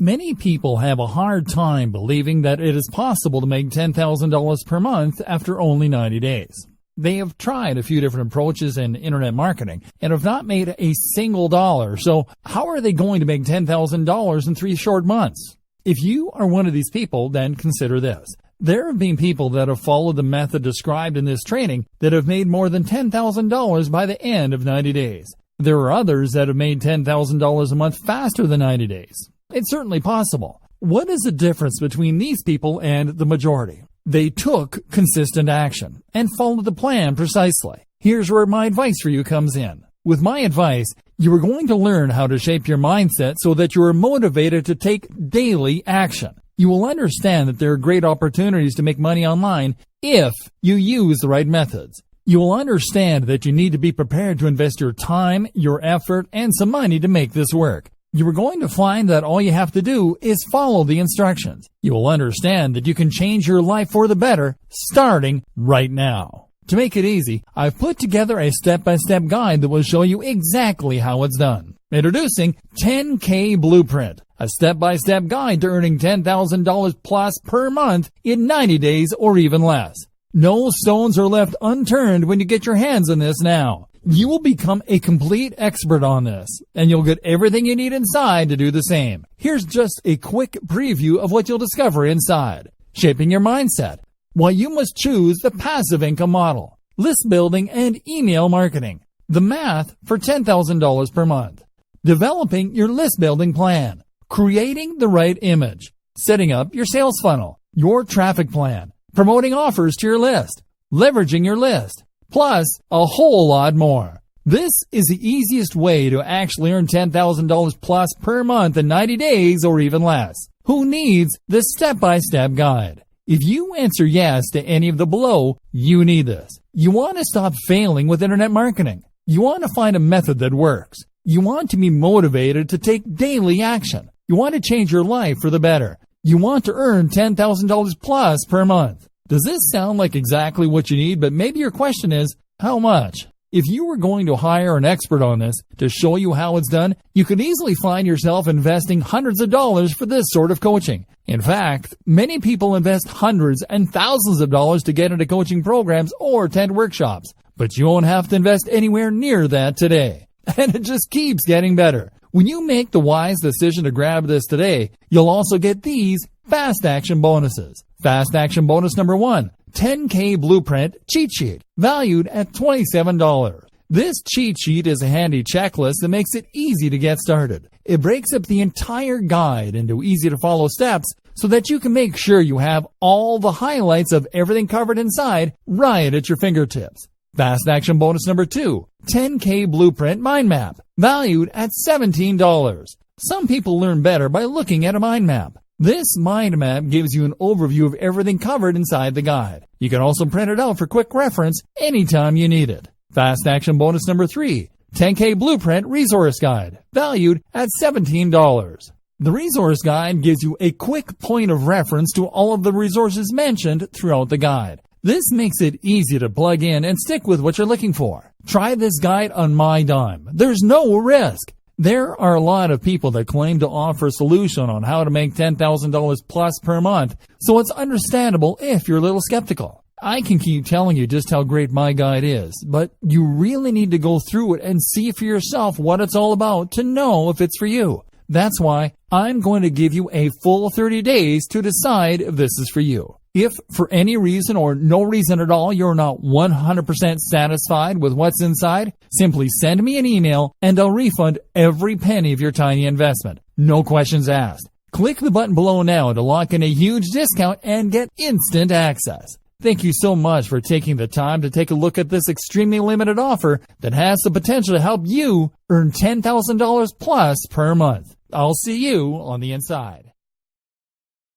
Many people have a hard time believing that it is possible to make $10,000 per month after only 90 days. They have tried a few different approaches in internet marketing and have not made a single dollar. So how are they going to make $10,000 in 3 short months? If you are one of these people, then consider this. There have been people that have followed the method described in this training that have made more than $10,000 by the end of 90 days. There are others that have made $10,000 a month faster than 90 days. It's certainly possible. What is the difference between these people and the majority? They took consistent action and followed the plan precisely. Here's where my advice for you comes in. With my advice, you are going to learn how to shape your mindset so that you are motivated to take daily action. You will understand that there are great opportunities to make money online if you use the right methods. You will understand that you need to be prepared to invest your time, your effort, and some money to make this work. You are going to find that all you have to do is follow the instructions. You will understand that you can change your life for the better starting right now. To make it easy, I've put together a step-by-step guide that will show you exactly how it's done. Introducing 10K Blueprint, a step-by-step guide to earning $10,000 plus per month in 90 days or even less. No stones are left unturned when you get your hands on this now. You will become a complete expert on this, and you'll get everything you need inside to do the same. Here's just a quick preview of what you'll discover inside. Shaping your mindset. Why you must choose the passive income model. List building and email marketing. The math for $10,000 per month. Developing your list building plan. Creating the right image. Setting up your sales funnel. Your traffic plan. Promoting offers to your list. Leveraging your list. Plus a whole lot more. This is the easiest way to actually earn $10,000 plus per month in 90 days or even less. Who needs this step-by-step guide? If you answer yes to any of the below, you need this. You want to stop failing with internet marketing. You want to find a method that works. You want to be motivated to take daily action. You want to change your life for the better. You want to earn $10,000 plus per month. Does this sound like exactly what you need? But maybe your question is, how much? If you were going to hire an expert on this to show you how it's done, you could easily find yourself investing hundreds of dollars for this sort of coaching. In fact, many people invest hundreds and thousands of dollars to get into coaching programs or attend workshops. But you won't have to invest anywhere near that today. And it just keeps getting better. When you make the wise decision to grab this today, you'll also get these fast action bonuses. Fast action bonus number 1, 10K Blueprint Cheat Sheet, valued at $27. This cheat sheet is a handy checklist that makes it easy to get started. It breaks up the entire guide into easy-to-follow steps so that you can make sure you have all the highlights of everything covered inside right at your fingertips. Fast action bonus number 2, 10K Blueprint Mind Map, valued at $17. Some people learn better by looking at a mind map. This mind map gives you an overview of everything covered inside the guide. You can also print it out for quick reference anytime you need it. Fast action bonus number 3, 10K Blueprint Resource Guide, valued at $17. The resource guide gives you a quick point of reference to all of the resources mentioned throughout the guide. This makes it easy to plug in and stick with what you're looking for. Try this guide on my dime. There's no risk. There are a lot of people that claim to offer a solution on how to make $10,000 plus per month, so it's understandable if you're a little skeptical. I can keep telling you just how great my guide is, but you really need to go through it and see for yourself what it's all about to know if it's for you. That's why I'm going to give you a full 30 days to decide if this is for you. If for any reason or no reason at all you're not 100% satisfied with what's inside, simply send me an email and I'll refund every penny of your tiny investment. No questions asked. Click the button below now to lock in a huge discount and get instant access. Thank you so much for taking the time to take a look at this extremely limited offer that has the potential to help you earn $10,000 plus per month. I'll see you on the inside.